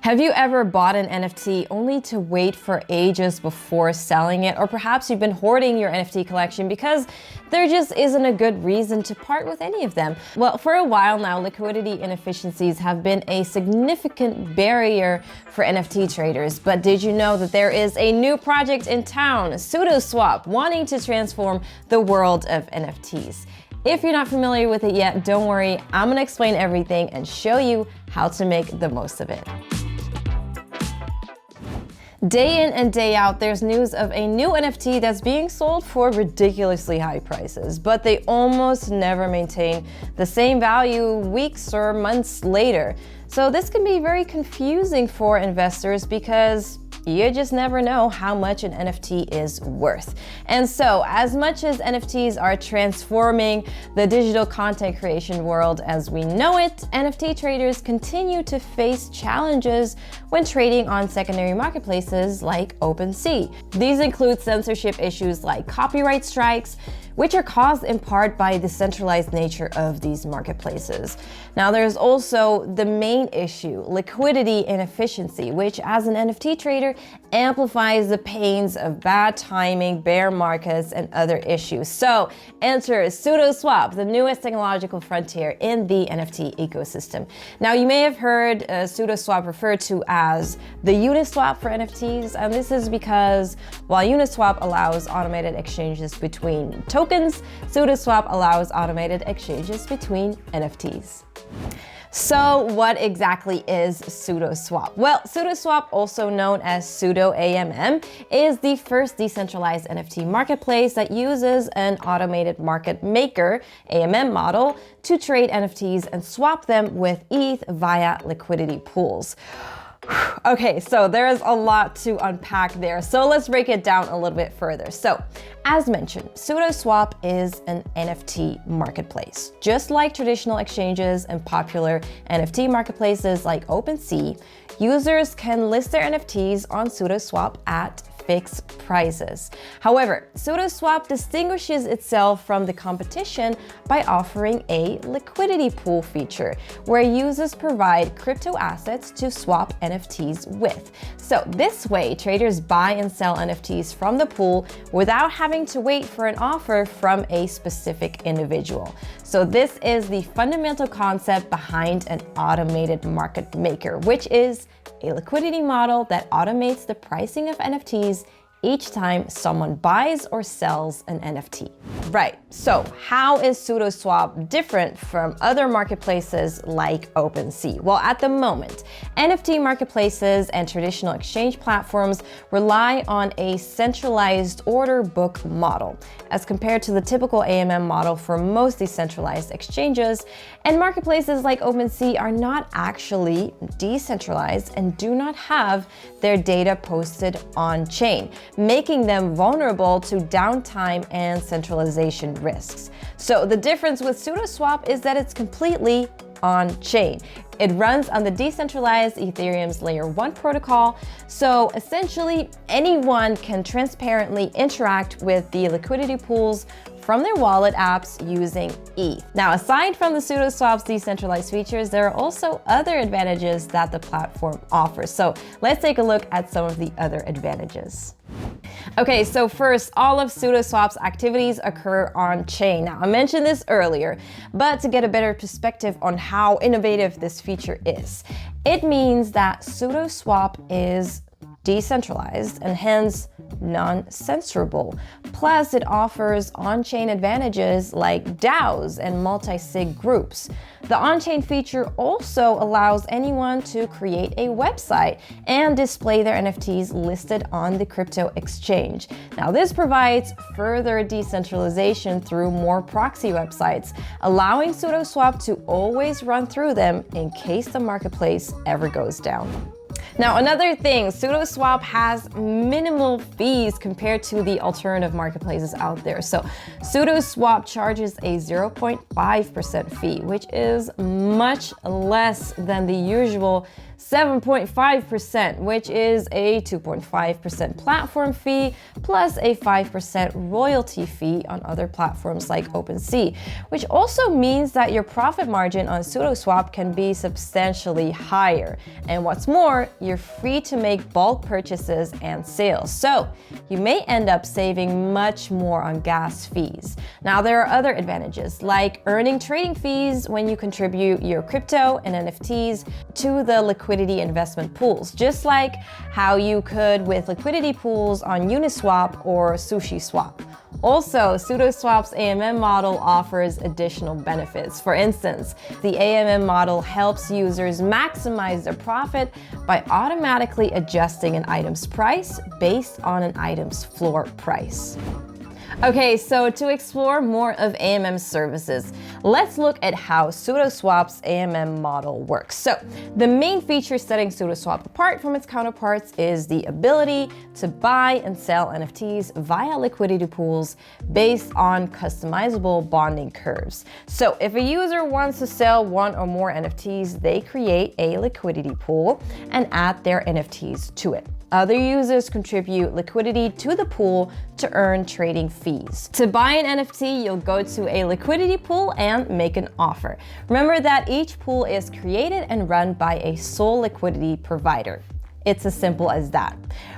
Have you ever bought an NFT only to wait for ages before selling it? Or perhaps you've been hoarding your NFT collection because there just isn't a good reason to part with any of them. Well, for a while now, liquidity inefficiencies have been a significant barrier for NFT traders. But did you know that there is a new project in town, Sudoswap, wanting to transform the world of NFTs? If you're not familiar with it yet, don't worry, I'm gonna explain everything and show you how to make the most of it. Day in and day out, there's news of a new NFT that's being sold for ridiculously high prices, but they almost never maintain the same value weeks or months later. So this can be very confusing for investors because you just never know how much an NFT is worth. And so, as much as NFTs are transforming the digital content creation world as we know it, NFT traders continue to face challenges when trading on secondary marketplaces like OpenSea. These include censorship issues like copyright strikes, which are caused in part by the centralized nature of these marketplaces. Now, there's also the main issue, liquidity inefficiency, which as an NFT trader amplifies the pains of bad timing, bear markets, and other issues. So enter Sudoswap, the newest technological frontier in the NFT ecosystem. Now, you may have heard Sudoswap referred to as the Uniswap for NFTs, and this is because while Uniswap allows automated exchanges between tokens, Sudoswap allows automated exchanges between NFTs. So what exactly is Sudoswap? Well, Sudoswap, also known as Sudo AMM, is the first decentralized NFT marketplace that uses an automated market maker, AMM model, to trade NFTs and swap them with ETH via liquidity pools. Okay, so there's a lot to unpack there. So let's break it down a little bit further. So, as mentioned, Sudoswap is an NFT marketplace. Just like traditional exchanges and popular NFT marketplaces like OpenSea, users can list their NFTs on Sudoswap at fixed prices. However, Sudoswap distinguishes itself from the competition by offering a liquidity pool feature, where users provide crypto assets to swap NFTs with. So this way, traders buy and sell NFTs from the pool without having to wait for an offer from a specific individual. So this is the fundamental concept behind an automated market maker, which is a liquidity model that automates the pricing of NFTs each time someone buys or sells an NFT. Right, so how is Sudoswap different from other marketplaces like OpenSea? Well, at the moment, NFT marketplaces and traditional exchange platforms rely on a centralized order book model, as compared to the typical AMM model for most decentralized exchanges, and marketplaces like OpenSea are not actually decentralized and do not have their data posted on-chain, making them vulnerable to downtime and centralization risks. So the difference with Sudoswap is that it's completely on-chain. It runs on the decentralized Ethereum's Layer 1 protocol, so essentially anyone can transparently interact with the liquidity pools from their wallet apps using ETH. Now, aside from the Sudoswap's decentralized features, there are also other advantages that the platform offers. So let's take a look at some of the other advantages. Okay, so first, all of Sudoswap's activities occur on-chain. Now, I mentioned this earlier, but to get a better perspective on how innovative this feature is, it means that Sudoswap is decentralized and hence non-censorable. Plus, it offers on-chain advantages like DAOs and multi-sig groups. The on-chain feature also allows anyone to create a website and display their NFTs listed on the crypto exchange. Now, this provides further decentralization through more proxy websites, allowing Sudoswap to always run through them in case the marketplace ever goes down. Now, another thing, Sudoswap has minimal fees compared to the alternative marketplaces out there. So Sudoswap charges a 0.5% fee, which is much less than the usual 7.5%, which is a 2.5% platform fee plus a 5% royalty fee on other platforms like OpenSea, which also means that your profit margin on Sudoswap can be substantially higher. And what's more, you're free to make bulk purchases and sales, so you may end up saving much more on gas fees. Now, there are other advantages, like earning trading fees when you contribute your crypto and NFTs to the liquidity investment pools, just like how you could with liquidity pools on Uniswap or SushiSwap. Also, Sudoswap's AMM model offers additional benefits. For instance, the AMM model helps users maximize their profit by automatically adjusting an item's price based on an item's floor price. Okay, so to explore more of AMM services, let's look at how Sudoswap's AMM model works. So the main feature setting Sudoswap apart from its counterparts is the ability to buy and sell NFTs via liquidity pools based on customizable bonding curves. So if a user wants to sell one or more NFTs, they create a liquidity pool and add their NFTs to it. Other users contribute liquidity to the pool to earn trading fees. To buy an NFT, you'll go to a liquidity pool and make an offer. Remember that each pool is created and run by a sole liquidity provider. It's as simple as that.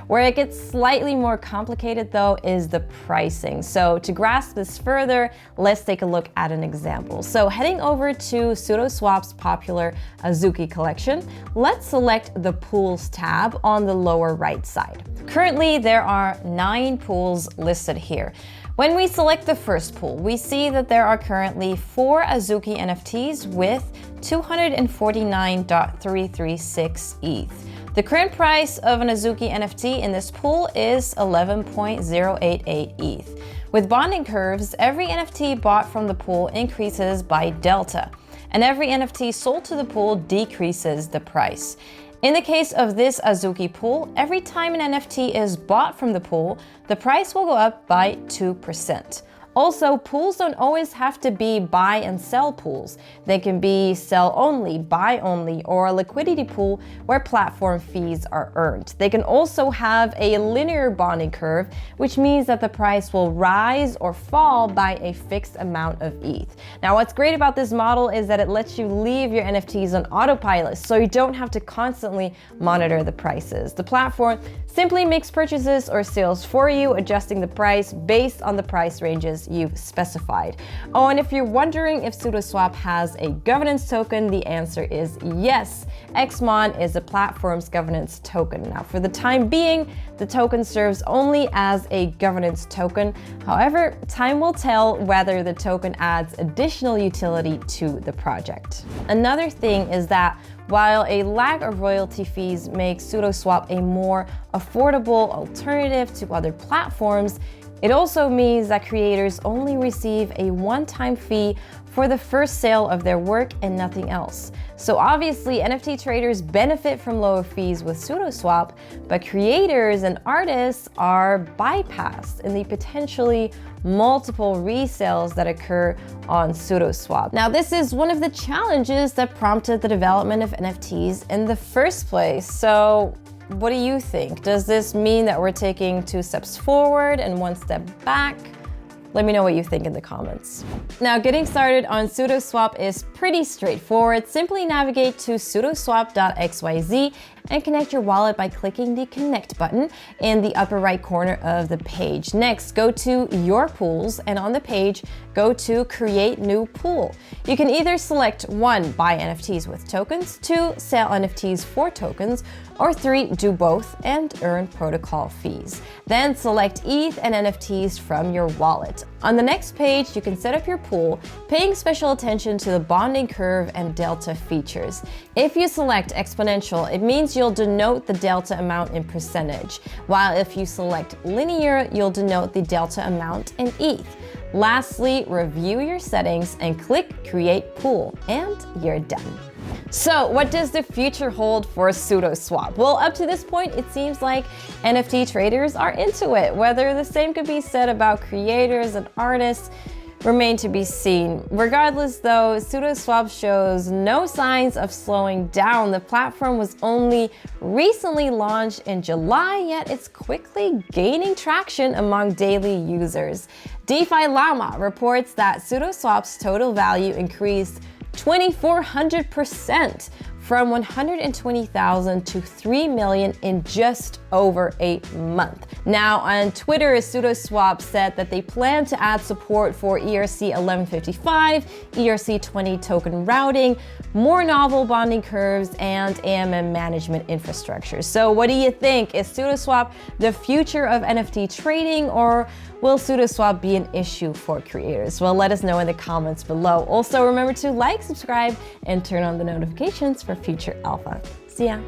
Where it gets slightly more complicated though is the pricing. So to grasp this further, let's take a look at an example. So heading over to Sudoswap's popular Azuki collection, let's select the Pools tab on the lower right side. Currently, there are 9 pools listed here. When we select the first pool, we see that there are currently 4 Azuki NFTs with 249.336 ETH. The current price of an Azuki NFT in this pool is 11.088 ETH. With bonding curves, every NFT bought from the pool increases by delta, and every NFT sold to the pool decreases the price. In the case of this Azuki pool, every time an NFT is bought from the pool, the price will go up by 2%. Also, pools don't always have to be buy and sell pools. They can be sell only, buy only, or a liquidity pool where platform fees are earned. They can also have a linear bonding curve, which means that the price will rise or fall by a fixed amount of ETH. Now, what's great about this model is that it lets you leave your NFTs on autopilot, so you don't have to constantly monitor the prices. The platform simply makes purchases or sales for you, adjusting the price based on the price ranges you've specified. Oh, and if you're wondering if Sudoswap has a governance token, the answer is yes. XMON is the platform's governance token. Now, for the time being, the token serves only as a governance token. However, time will tell whether the token adds additional utility to the project. Another thing is that while a lack of royalty fees makes Sudoswap a more affordable alternative to other platforms, it also means that creators only receive a one-time fee for the first sale of their work and nothing else. So obviously, NFT traders benefit from lower fees with Sudoswap, but creators and artists are bypassed in the potentially multiple resales that occur on Sudoswap. Now, this is one of the challenges that prompted the development of NFTs in the first place. So what do you think? Does this mean that we're taking 2 steps forward and 1 step back? Let me know what you think in the comments. Now, getting started on Sudoswap is pretty straightforward. Simply navigate to sudoswap.xyz and connect your wallet by clicking the Connect button in the upper right corner of the page. Next, go to Your Pools, and on the page, go to Create New Pool. You can either select 1, buy NFTs with tokens, 2, sell NFTs for tokens, or 3, do both and earn protocol fees. Then select ETH and NFTs from your wallet. On the next page, you can set up your pool, paying special attention to the bonding curve and delta features. If you select exponential, it means you'll denote the delta amount in percentage, while if you select linear, you'll denote the delta amount in ETH. Lastly, review your settings and click Create Pool, and you're done. So what does the future hold for Sudoswap? Well, up to this point, it seems like NFT traders are into it. Whether the same could be said about creators and artists, remain to be seen. Regardless though, Sudoswap shows no signs of slowing down. The platform was only recently launched in July, yet it's quickly gaining traction among daily users. DeFi Llama reports that Sudoswap's total value increased 2,400% from 120,000 to 3 million in just over 8 months. Now on Twitter, Sudoswap said that they plan to add support for ERC 1155, ERC20 token routing, more novel bonding curves, and AMM management infrastructure. So what do you think? Is Sudoswap the future of NFT trading, or will Sudoswap be an issue for creators? Well, let us know in the comments below. Also, remember to like, subscribe, and turn on the notifications for future alpha. See ya!